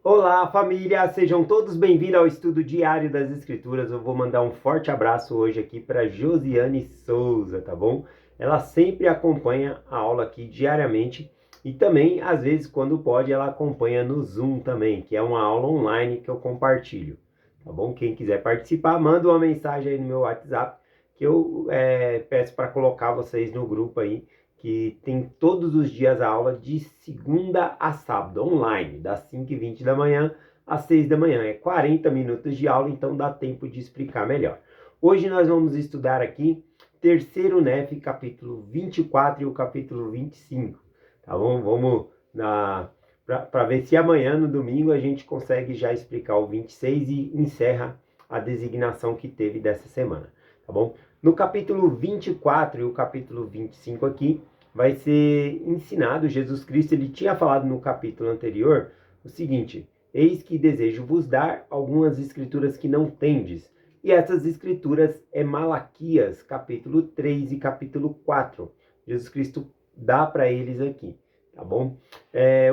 Olá, família! Sejam todos bem-vindos ao estudo diário das Escrituras. Eu vou mandar um forte abraço hoje aqui para Josiane Souza, tá bom? Ela sempre acompanha a aula aqui diariamente e também, às vezes, quando pode, ela acompanha no Zoom também, que é uma aula online que eu compartilho, tá bom? Quem quiser participar, manda uma mensagem aí no meu WhatsApp que eu peço para colocar vocês no grupo aí, que tem todos os dias a aula de segunda a sábado, online, das 5h20 da manhã às 6 da manhã. É 40 minutos de aula, então dá tempo de explicar melhor. Hoje nós vamos estudar aqui terceiro NEF, capítulo 24 e o capítulo 25. Tá bom? Vamos para ver se amanhã, no domingo, a gente consegue já explicar o 26 e encerra a designação que teve dessa semana. Tá bom? No capítulo 24 e o capítulo 25 aqui, vai ser ensinado. Jesus Cristo, ele tinha falado no capítulo anterior o seguinte: eis que desejo vos dar algumas escrituras que não tendes. E essas escrituras é Malaquias, capítulo 3 e capítulo 4. Jesus Cristo dá para eles aqui, tá bom?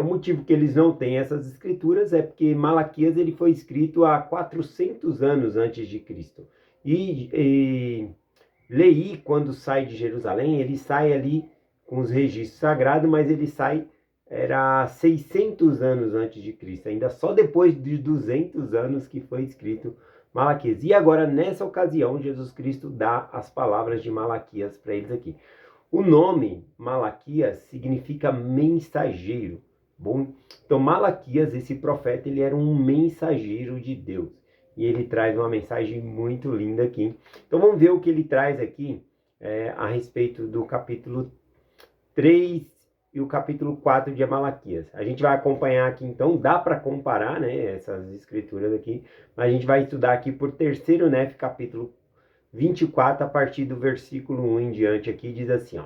O motivo que eles não têm essas escrituras é porque Malaquias ele foi escrito há 400 anos antes de Cristo. E Leí, quando sai de Jerusalém, ele sai ali com os registros sagrados, mas ele sai, era 600 anos antes de Cristo, ainda só depois de 200 anos que foi escrito Malaquias. E agora, nessa ocasião, Jesus Cristo dá as palavras de Malaquias para eles aqui. O nome Malaquias significa mensageiro. Bom, então Malaquias, esse profeta, ele era um mensageiro de Deus. E ele traz uma mensagem muito linda aqui. Então vamos ver o que ele traz aqui a respeito do capítulo 3 e o capítulo 4 de Malaquias. A gente vai acompanhar aqui, então, dá para comparar, né, essas escrituras aqui, mas a gente vai estudar aqui por terceiro NEF, capítulo 24, a partir do versículo 1 em diante aqui, diz assim, ó.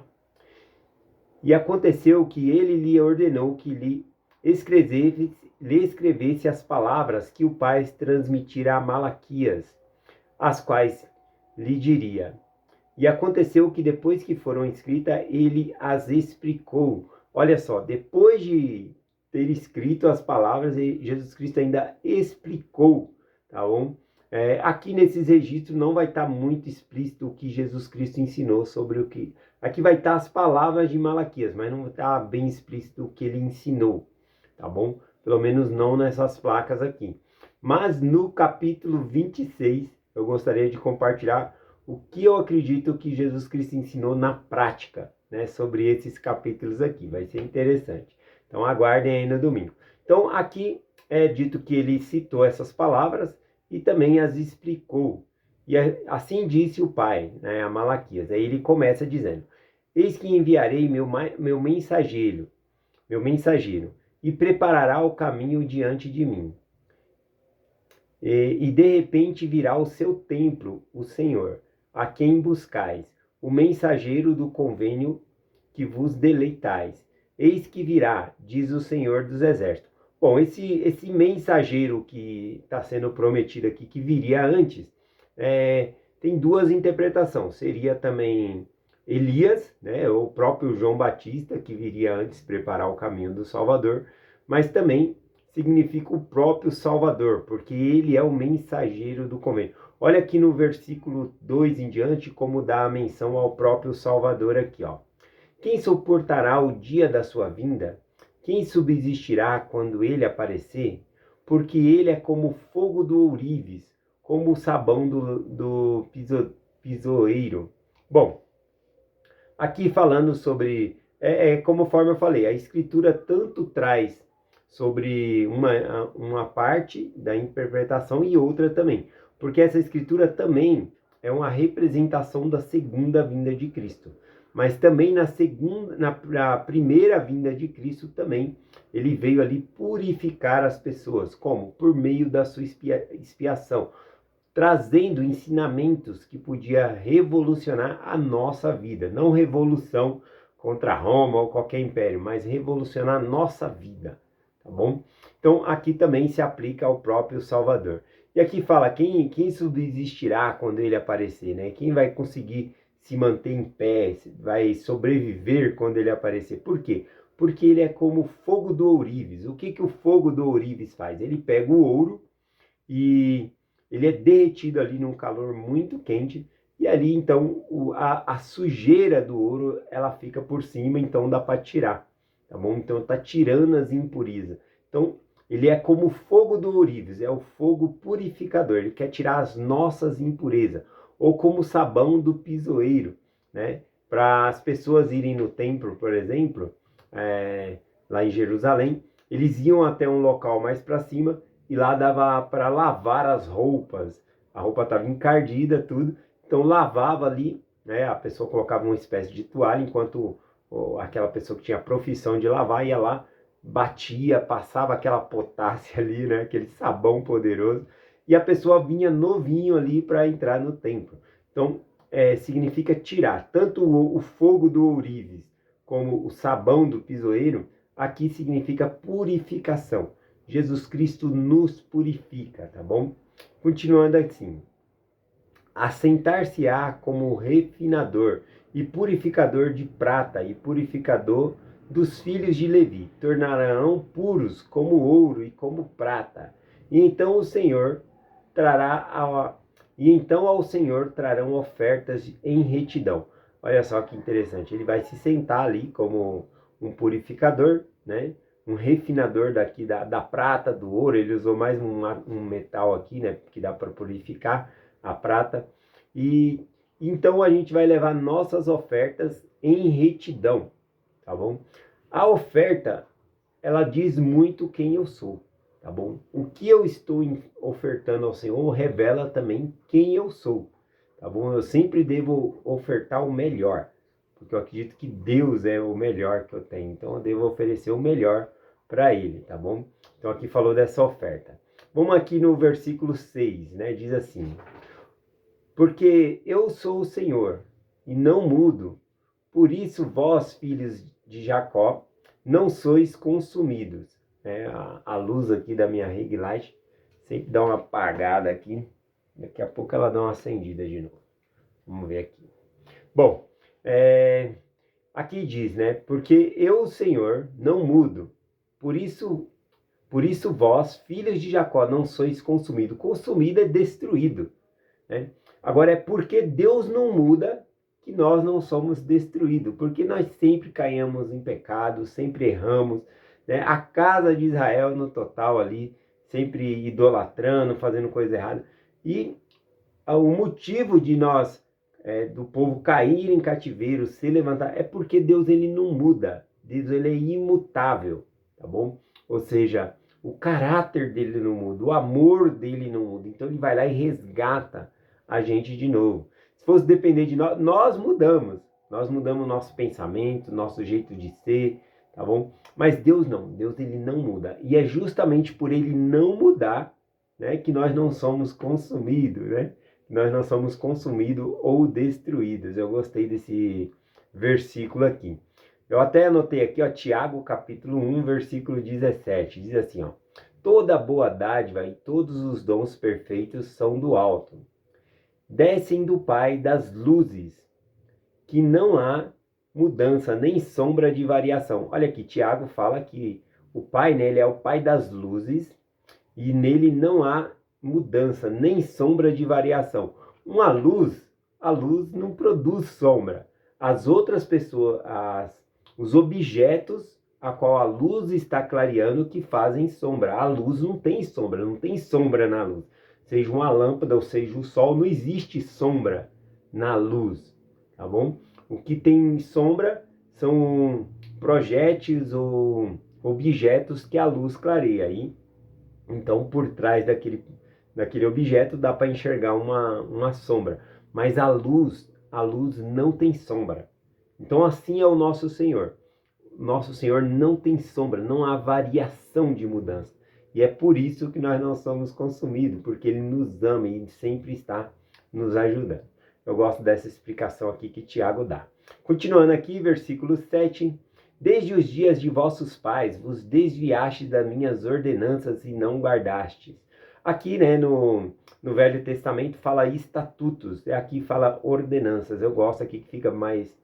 E aconteceu que ele lhe ordenou que lhe escrevesse as palavras que o pai transmitira a Malaquias, as quais lhe diria. E aconteceu que depois que foram escritas, ele as explicou. Olha só, depois de ter escrito as palavras, Jesus Cristo ainda explicou, tá bom? Aqui nesses registros não vai estar muito explícito o que Jesus Cristo ensinou sobre o que... Aqui vai estar as palavras de Malaquias, mas não vai estar bem explícito o que ele ensinou, tá bom? Pelo menos não nessas placas aqui. Mas no capítulo 26, eu gostaria de compartilhar o que eu acredito que Jesus Cristo ensinou na prática, né, sobre esses capítulos aqui. Vai ser interessante. Então aguardem aí no domingo. Então aqui é dito que ele citou essas palavras e também as explicou. E assim disse o pai, né, a Malaquias. Aí ele começa dizendo: eis que enviarei meu mensageiro, e preparará o caminho diante de mim. E de repente virá o seu templo, o Senhor, a quem buscais, o mensageiro do convênio que vos deleitais. Eis que virá, diz o Senhor dos Exércitos. Bom, esse mensageiro que está sendo prometido aqui, que viria antes, tem duas interpretações. Seria também Elias, né, ou o próprio João Batista, que viria antes preparar o caminho do Salvador, mas também significa o próprio Salvador, porque ele é o mensageiro do convênio. Olha aqui no versículo 2 em diante como dá a menção ao próprio Salvador aqui, ó. Quem suportará o dia da sua vinda? Quem subsistirá quando ele aparecer? Porque ele é como fogo do ourives, como o sabão do pisoeiro. Bom, aqui falando sobre, conforme eu falei, a escritura tanto traz sobre uma parte da interpretação e outra também, porque essa escritura também é uma representação da segunda vinda de Cristo, mas também na primeira vinda de Cristo também, ele veio ali purificar as pessoas, como? Por meio da sua expiação, trazendo ensinamentos que podia revolucionar a nossa vida. Não revolução contra Roma ou qualquer império, mas revolucionar a nossa vida, tá bom? Então aqui também se aplica ao próprio Salvador. E aqui fala quem subsistirá quando ele aparecer, né? Quem vai conseguir se manter em pé, vai sobreviver quando ele aparecer. Por quê? porque ele é como o fogo do ourives. O que, que o fogo do ourives faz? Ele pega o ouro e ele é derretido ali num calor muito quente, e ali então a sujeira do ouro ela fica por cima, então dá para tirar, tá bom? Então tá tirando as impurezas. Então ele é como o fogo do ourives, é o fogo purificador, ele quer tirar as nossas impurezas, ou como o sabão do pisoeiro, né? Para as pessoas irem no templo, por exemplo, lá em Jerusalém, eles iam até um local mais para cima e lá dava para lavar as roupas. A roupa estava encardida, tudo. Então lavava ali, né? A pessoa colocava uma espécie de toalha, enquanto aquela pessoa que tinha a profissão de lavar ia lá, batia, passava aquela potássio ali, né? Aquele sabão poderoso. E a pessoa vinha novinho ali para entrar no templo. Então, significa tirar. Tanto o fogo do ourives como o sabão do pisoeiro, aqui significa purificação. Jesus Cristo nos purifica, tá bom? Continuando assim. Assentar-se-á como refinador e purificador de prata e purificador dos filhos de Levi. Tornarão puros como ouro e como prata. E então o Senhor ao Senhor trarão ofertas em retidão. Olha só que interessante. Ele vai se sentar ali como um purificador, né? Um refinador daqui da prata, do ouro. Ele usou mais um metal aqui, né? Que dá para purificar a prata. E então a gente vai levar nossas ofertas em retidão, tá bom? A oferta, ela diz muito quem eu sou, tá bom? O que eu estou ofertando ao Senhor revela também quem eu sou, tá bom? Eu sempre devo ofertar o melhor, porque eu acredito que Deus é o melhor que eu tenho, então eu devo oferecer o melhor para Ele, tá bom? Então aqui falou dessa oferta. Vamos aqui no versículo 6, né? Diz assim: porque eu sou o Senhor e não mudo, por isso vós, filhos de Jacó, não sois consumidos. A luz aqui da minha ring light sempre dá uma apagada aqui, daqui a pouco ela dá uma acendida de novo. Vamos ver aqui. Bom, aqui diz, né? Porque eu, o Senhor, não mudo, por isso vós, filhos de Jacó, não sois consumidos. Consumido é destruído, né? Agora é porque Deus não muda que nós não somos destruídos, porque nós sempre caímos em pecado, sempre erramos, né? A casa de Israel no total ali, sempre idolatrando, fazendo coisa errada. E o motivo de nós, do povo cair em cativeiro, se levantar, é porque Deus ele não muda, Deus ele é imutável, tá bom? Ou seja, o caráter dele não muda, o amor dele não muda, então ele vai lá e resgata a gente de novo. Se fosse depender de nós, nós mudamos nosso pensamento, nosso jeito de ser, tá bom? Mas Deus não, Deus ele não muda. E é justamente por ele não mudar, né, que nós não somos consumidos, né? Nós não somos consumidos ou destruídos. Eu gostei desse versículo aqui. Eu até anotei aqui, ó, Tiago capítulo 1, versículo 17. Diz assim, ó: toda boa dádiva e todos os dons perfeitos são do alto, descem do Pai das luzes, que não há mudança nem sombra de variação. Olha aqui, Tiago fala que o Pai, né, ele é o Pai das luzes e nele não há mudança nem sombra de variação. A luz não produz sombra. As outras pessoas, os objetos a qual a luz está clareando que fazem sombra. A luz não tem sombra na luz. Seja uma lâmpada ou seja o sol, não existe sombra na luz, tá bom? O que tem sombra são projéteis ou objetos que a luz clareia. Aí, então, por trás daquele objeto dá para enxergar uma sombra. Mas a luz não tem sombra. Então, assim é o nosso Senhor. Nosso Senhor não tem sombra, não há variação de mudança. E é por isso que nós não somos consumidos, porque Ele nos ama e sempre está nos ajudando. Eu gosto dessa explicação aqui que Tiago dá. Continuando aqui, versículo 7. Desde os dias de vossos pais vos desviastes das minhas ordenanças e não guardastes. Aqui, né, no Velho Testamento fala estatutos, aqui fala ordenanças. Eu gosto aqui que fica mais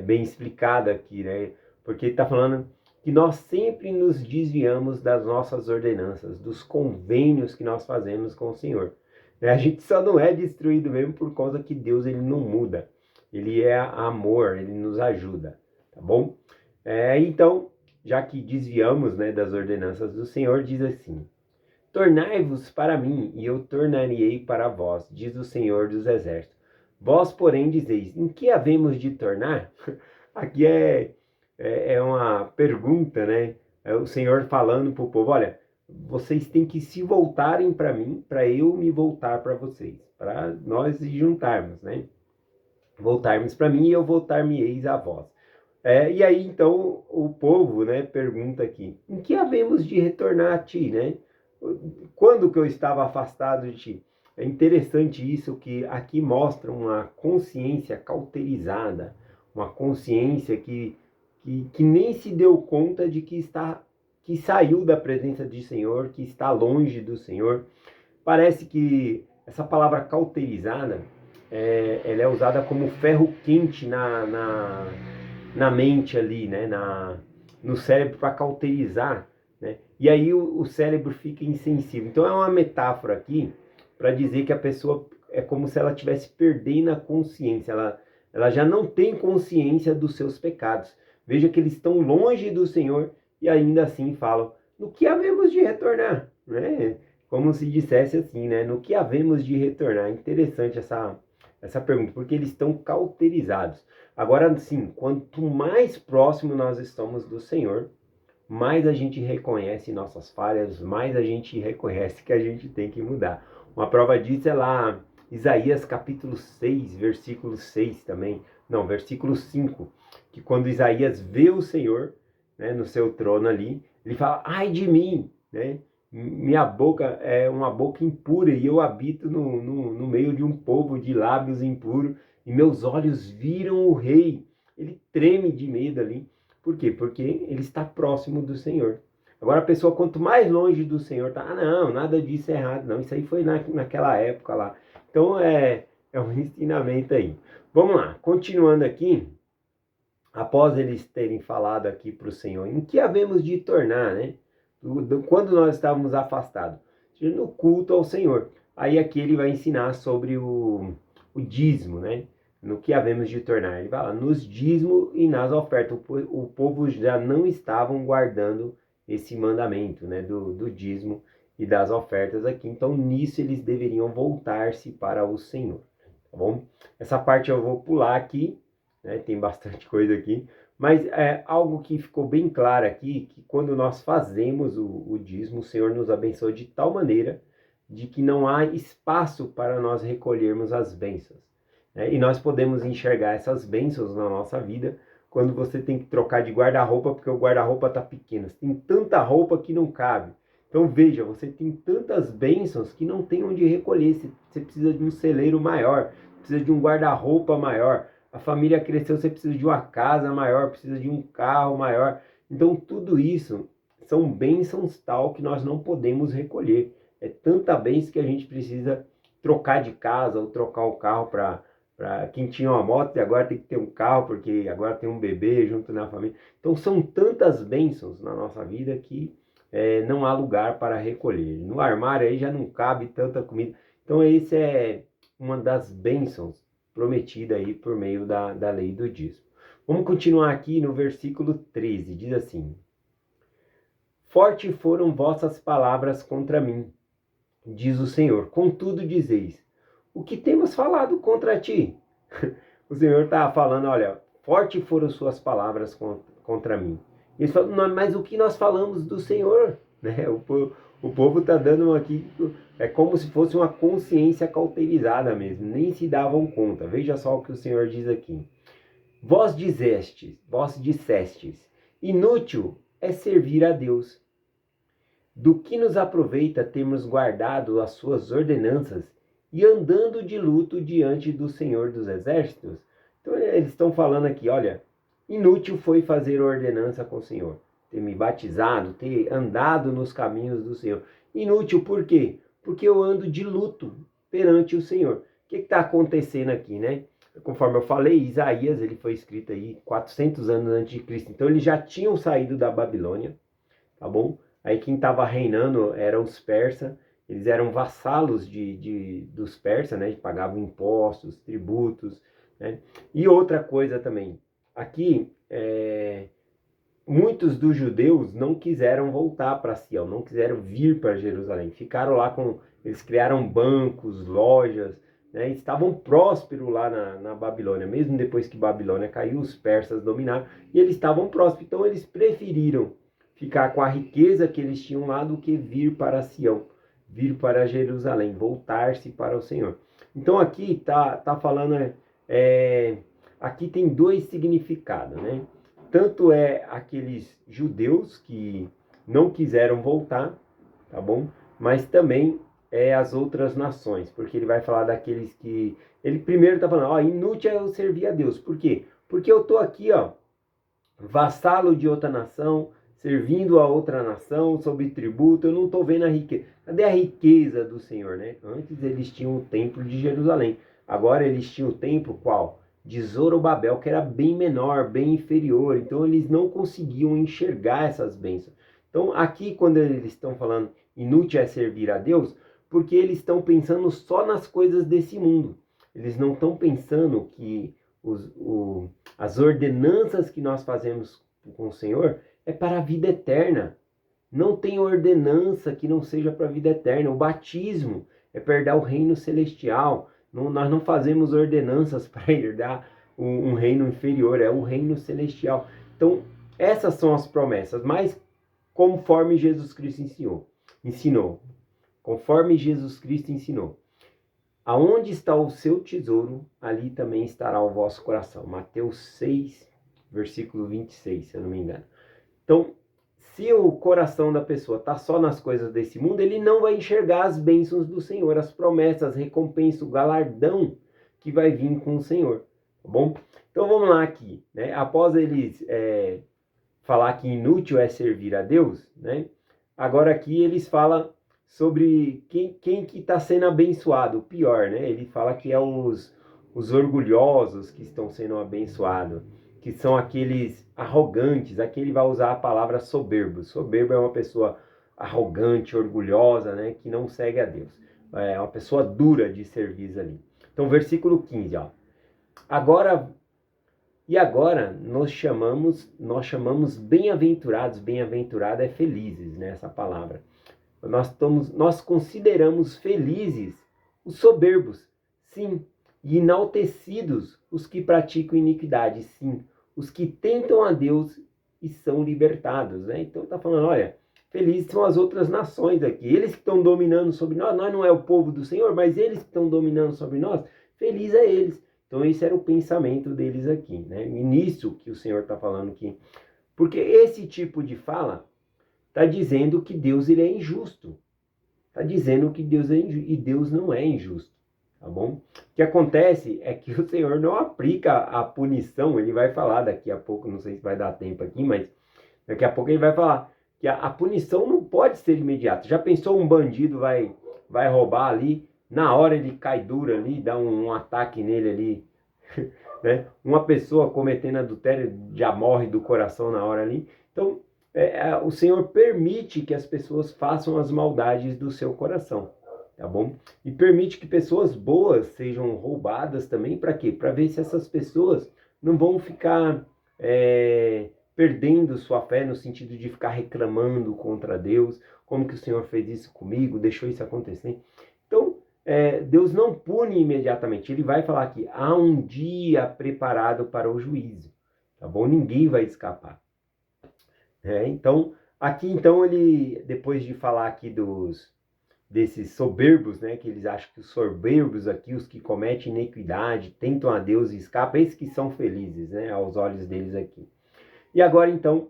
bem explicado aqui, né? Porque ele está falando que nós sempre nos desviamos das nossas ordenanças, dos convênios que nós fazemos com o Senhor. A gente só não é destruído mesmo por causa que Deus ele não muda. Ele é amor, ele nos ajuda, tá bom? Então, já que desviamos, né, das ordenanças do Senhor, diz assim: tornai-vos para mim, e eu tornarei para vós, diz o Senhor dos Exércitos. Vós, porém, dizeis: em que havemos de tornar? Aqui é uma pergunta, né? É o Senhor falando para o povo: olha, vocês têm que se voltarem para mim, para eu me voltar para vocês, para nós se juntarmos, né? Voltarmos para mim e eu voltar-me-eis a vós. E aí, então, o povo, né, pergunta aqui: em que havemos de retornar a ti, né? Quando que eu estava afastado de ti? É interessante isso, que aqui mostra uma consciência cauterizada, uma consciência que nem se deu conta de que saiu da presença do Senhor, que está longe do Senhor. Parece que essa palavra cauterizada, ela é usada como ferro quente na mente ali, né? No cérebro, para cauterizar, né? E aí o cérebro fica insensível. Então é uma metáfora aqui para dizer que a pessoa é como se ela estivesse perdendo a consciência. Ela já não tem consciência dos seus pecados. Veja que eles estão longe do Senhor e ainda assim falam: no que havemos de retornar? Né? Como se dissesse assim, né? No que havemos de retornar? Interessante essa pergunta, porque eles estão cauterizados. Agora, sim, quanto mais próximo nós estamos do Senhor, mais a gente reconhece nossas falhas, mais a gente reconhece que a gente tem que mudar. Uma prova disso é lá Isaías capítulo 6, versículo 6 também. Não, versículo 5, que quando Isaías vê o Senhor, né, no seu trono ali, ele fala: ai de mim, né? Minha boca é uma boca impura e eu habito no meio de um povo de lábios impuros e meus olhos viram o rei. Ele treme de medo ali. Por quê? Porque ele está próximo do Senhor. Agora a pessoa, quanto mais longe do Senhor tá, não, nada disso é errado, não, isso aí foi naquela época lá. Então é um ensinamento aí. Vamos lá, continuando aqui, após eles terem falado aqui para o Senhor, em que havemos de tornar, né? Quando nós estávamos afastados, no culto ao Senhor. Aí aqui ele vai ensinar sobre o dízimo, né? No que havemos de tornar. Ele fala nos dízimos e nas ofertas. O povo já não estavam guardando esse mandamento, né? Do dízimo e das ofertas aqui. Então nisso eles deveriam voltar-se para o Senhor, tá bom? Essa parte eu vou pular aqui, né? Tem bastante coisa aqui. Mas é algo que ficou bem claro aqui, que quando nós fazemos o dízimo, o Senhor nos abençoa de tal maneira de que não há espaço para nós recolhermos as bênçãos, né? E nós podemos enxergar essas bênçãos na nossa vida quando você tem que trocar de guarda-roupa porque o guarda-roupa está pequeno. Você tem tanta roupa que não cabe. Então veja, você tem tantas bênçãos que não tem onde recolher. Você precisa de um celeiro maior, precisa de um guarda-roupa maior. A família cresceu, você precisa de uma casa maior, precisa de um carro maior. Então tudo isso são bênçãos tal que nós não podemos recolher. É tanta bênção que a gente precisa trocar de casa ou trocar o carro para quem tinha uma moto e agora tem que ter um carro porque agora tem um bebê junto na família. Então são tantas bênçãos na nossa vida que não há lugar para recolher. No armário aí já não cabe tanta comida. Então esse é uma das bênçãos prometida aí por meio da lei do dízimo. Vamos continuar aqui no versículo 13, diz assim: forte foram vossas palavras contra mim, diz o Senhor, contudo dizeis: o que temos falado contra ti? O Senhor está falando: olha, forte foram suas palavras contra mim. E eles falam: mas o que nós falamos do Senhor? Né? O povo está dando aqui, é como se fosse uma consciência cauterizada mesmo, nem se davam conta. Veja só o que o Senhor diz aqui: vós dissestes, inútil é servir a Deus. Do que nos aproveita termos guardado as suas ordenanças e andando de luto diante do Senhor dos Exércitos? Então eles estão falando aqui: olha, inútil foi fazer ordenança com o Senhor, ter me batizado, ter andado nos caminhos do Senhor. Inútil por quê? Porque eu ando de luto perante o Senhor. O que está acontecendo aqui, né? Conforme eu falei, Isaías ele foi escrito aí 400 anos antes de Cristo. Então eles já tinham saído da Babilônia, tá bom? Aí quem estava reinando eram os persas. Eles eram vassalos dos persas, né? Eles pagavam impostos, tributos, né? E outra coisa também, aqui muitos dos judeus não quiseram voltar para Sião, não quiseram vir para Jerusalém. Ficaram lá eles criaram bancos, lojas, né? Estavam prósperos lá na Babilônia, mesmo depois que Babilônia caiu, os persas dominaram, e eles estavam prósperos. Então eles preferiram ficar com a riqueza que eles tinham lá do que vir para Sião, vir para Jerusalém, voltar-se para o Senhor. Então aqui tá falando, aqui tem dois significados, né? Tanto aqueles judeus que não quiseram voltar, tá bom? Mas também as outras nações, porque ele vai falar daqueles que... Ele primeiro está falando, ó, inútil é eu servir a Deus. Por quê? Porque eu estou aqui, ó, vassalo de outra nação, servindo a outra nação, sob tributo, eu não estou vendo a riqueza. Cadê a riqueza do Senhor, né? Antes eles tinham o templo de Jerusalém, agora eles tinham o templo qual? De Zorobabel, que era bem menor, bem inferior, então eles não conseguiam enxergar essas bênçãos. Então aqui quando eles estão falando inútil é servir a Deus, porque eles estão pensando só nas coisas desse mundo, eles não estão pensando que as ordenanças que nós fazemos com o Senhor é para a vida eterna. Não tem ordenança que não seja para a vida eterna. O batismo é para herdar o reino celestial. Nós não fazemos ordenanças para herdar um reino inferior, é o reino celestial. Então, essas são as promessas, mas conforme Jesus Cristo ensinou. Conforme Jesus Cristo ensinou. Aonde está o seu tesouro, ali também estará o vosso coração. Mateus 6, versículo 26, se eu não me engano. Então, se o coração da pessoa está só nas coisas desse mundo, ele não vai enxergar as bênçãos do Senhor, as promessas, as recompensas, o galardão que vai vir com o Senhor, tá bom? Então vamos lá aqui, né? Após eles falar que inútil é servir a Deus, né? Agora aqui eles falam sobre quem que está sendo abençoado, o pior, né? Ele fala que é os orgulhosos que estão sendo abençoados, que são aqueles arrogantes. Aqui ele vai usar a palavra soberbo. Soberbo é uma pessoa arrogante, orgulhosa, né? Que não segue a Deus. É uma pessoa dura de serviço ali. Então, versículo 15, ó. Agora nós chamamos bem-aventurados, bem-aventurado é felizes, né? Essa palavra. Nós consideramos felizes os soberbos, sim, e enaltecidos os que praticam iniquidade, sim, os que tentam a Deus e são libertados, né? Então está falando, olha, felizes são as outras nações aqui, eles que estão dominando sobre nós não é o povo do Senhor, mas eles que estão dominando sobre nós, feliz é eles. Então esse era o pensamento deles aqui, né? E nisso que o Senhor está falando aqui, porque esse tipo de fala está dizendo que Deus ele é injusto. Está dizendo que Deus é injusto. E Deus não é injusto. Tá bom? O que acontece é que o Senhor não aplica a punição. Ele vai falar daqui a pouco, não sei se vai dar tempo aqui, mas daqui a pouco ele vai falar que a punição não pode ser imediata. Já pensou um bandido vai roubar ali, na hora ele cai duro ali, dá um ataque nele ali, né? Uma pessoa cometendo adultério já morre do coração na hora ali. Então, o Senhor permite que as pessoas façam as maldades do seu coração, tá bom? E permite que pessoas boas sejam roubadas também, para quê? Para ver se essas pessoas não vão ficar perdendo sua fé no sentido de ficar reclamando contra Deus, como que o Senhor fez isso comigo, deixou isso acontecer. Então, Deus não pune imediatamente, ele vai falar que há um dia preparado para o juízo, tá bom? Ninguém vai escapar. Então, aqui então ele, depois de falar aqui desses soberbos, né, que eles acham que os soberbos aqui, os que cometem iniquidade, tentam a Deus e escapam, esses que são felizes, né, aos olhos deles aqui. E agora então,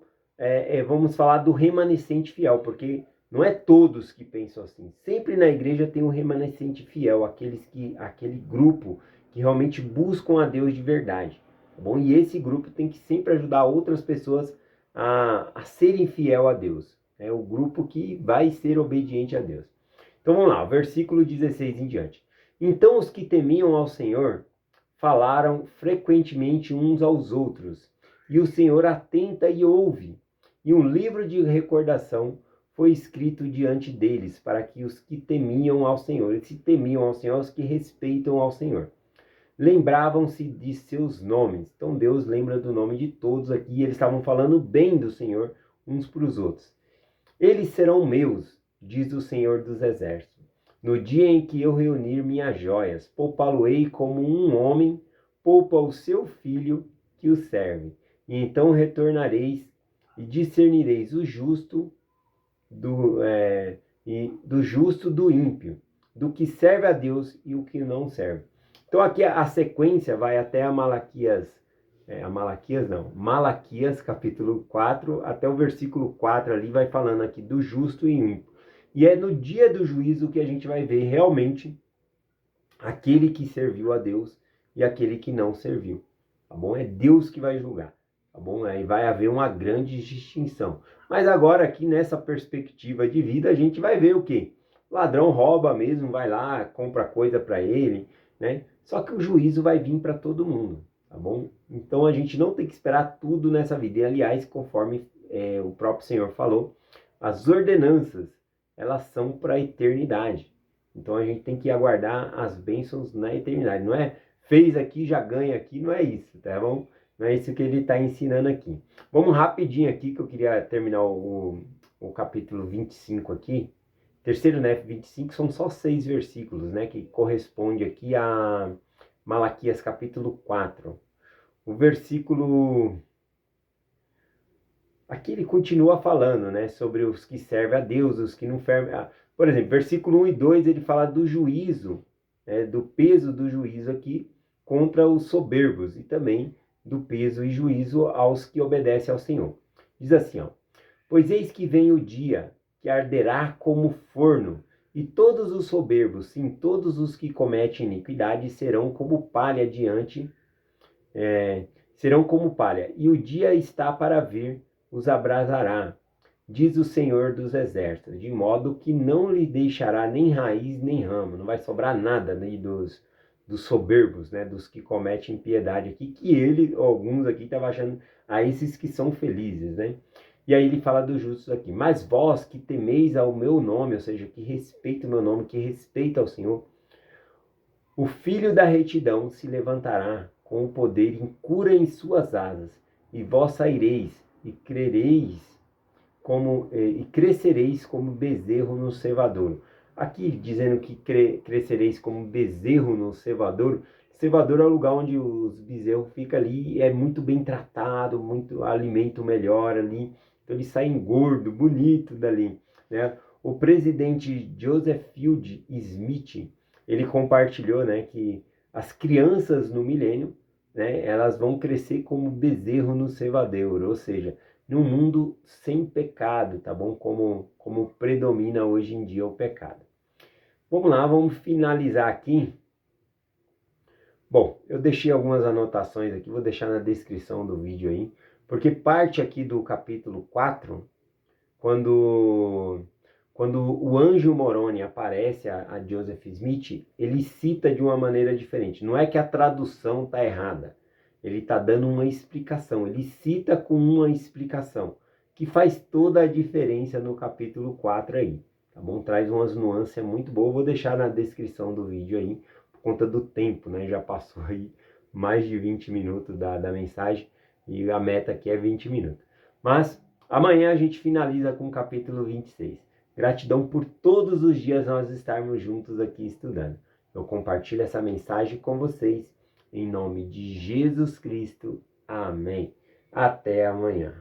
vamos falar do remanescente fiel, porque não é todos que pensam assim. Sempre na igreja tem um remanescente fiel, aquele grupo que realmente buscam a Deus de verdade, tá bom? E esse grupo tem que sempre ajudar outras pessoas a serem fiel a Deus. É o grupo que vai ser obediente a Deus. Então vamos lá, versículo 16 em diante. Então os que temiam ao Senhor falaram frequentemente uns aos outros, e o Senhor atenta e ouve. E um livro de recordação foi escrito diante deles, para que os que temiam ao Senhor, e se temiam ao Senhor, os que respeitam ao Senhor, lembravam-se de seus nomes. Então Deus lembra do nome de todos aqui, e eles estavam falando bem do Senhor uns para os outros. Eles serão meus, diz o Senhor dos Exércitos. No dia em que eu reunir minhas joias, poupá-lo-ei como um homem poupa o seu filho que o serve. E então retornareis e discernireis o justo do justo do ímpio, do que serve a Deus e o que não serve. Então aqui a sequência vai até a Malaquias capítulo 4, até o versículo 4 ali vai falando aqui do justo e ímpio. E é no dia do juízo que a gente vai ver realmente aquele que serviu a Deus e aquele que não serviu, tá bom? É Deus que vai julgar, tá bom? Aí vai haver uma grande distinção. Mas agora aqui nessa perspectiva de vida a gente vai ver o quê? O ladrão rouba mesmo, vai lá, compra coisa para ele, né? Só que o juízo vai vir para todo mundo, tá bom? Então a gente não tem que esperar tudo nessa vida. E aliás, conforme o próprio Senhor falou, as ordenanças, elas são para a eternidade. Então a gente tem que aguardar as bênçãos na eternidade. Não é fez aqui, já ganha aqui, não é isso, tá bom? Não é isso que ele está ensinando aqui. Vamos rapidinho aqui, que eu queria terminar o capítulo 25 aqui. Terceiro, né, 25 são só 6 versículos, né, que corresponde aqui a Malaquias capítulo 4. O versículo... Aqui ele continua falando, né, sobre os que servem a Deus, os que não servem... Por exemplo, versículo 1 e 2, ele fala do juízo, né, do peso do juízo aqui contra os soberbos e também do peso e juízo aos que obedecem ao Senhor. Diz assim, ó: pois eis que vem o dia que arderá como forno, e todos os soberbos, sim, todos os que cometem iniquidade serão como palha serão como palha, e o dia está para vir, os abrasará, diz o Senhor dos Exércitos, de modo que não lhe deixará nem raiz nem ramo, não vai sobrar nada, né, dos soberbos, né, dos que cometem impiedade aqui, que ele, alguns aqui estavam achando, a esses que são felizes, né? E aí ele fala dos justos aqui: mas vós que temeis ao meu nome, ou seja, que respeita o meu nome, que respeita ao Senhor, o filho da retidão se levantará com o poder em cura em suas asas, e vós saireis e crescereis como bezerro no cevadouro. Aqui dizendo que crescereis como bezerro no cevadouro. Cevadouro é o lugar onde os bezerros ficam ali, é muito bem tratado, muito alimento melhor ali, então eles saem gordo, bonito dali, né? O presidente Joseph Field Smith, ele compartilhou, né, que as crianças no milênio, né, elas vão crescer como bezerro no cevadouro, ou seja, num mundo sem pecado, tá bom? Como predomina hoje em dia o pecado. Vamos lá, vamos finalizar aqui. Bom, eu deixei algumas anotações aqui, vou deixar na descrição do vídeo aí, porque parte aqui do capítulo 4, quando o anjo Moroni aparece a Joseph Smith, ele cita de uma maneira diferente. Não é que a tradução está errada, ele está dando uma explicação, ele cita com uma explicação, que faz toda a diferença no capítulo 4 aí, tá bom? Traz umas nuances muito boas, vou deixar na descrição do vídeo aí, por conta do tempo, né? Já passou aí mais de 20 minutos da mensagem, e a meta aqui é 20 minutos. Mas amanhã a gente finaliza com o capítulo 26. Gratidão por todos os dias nós estarmos juntos aqui estudando. Eu compartilho essa mensagem com vocês em nome de Jesus Cristo. Amém. Até amanhã.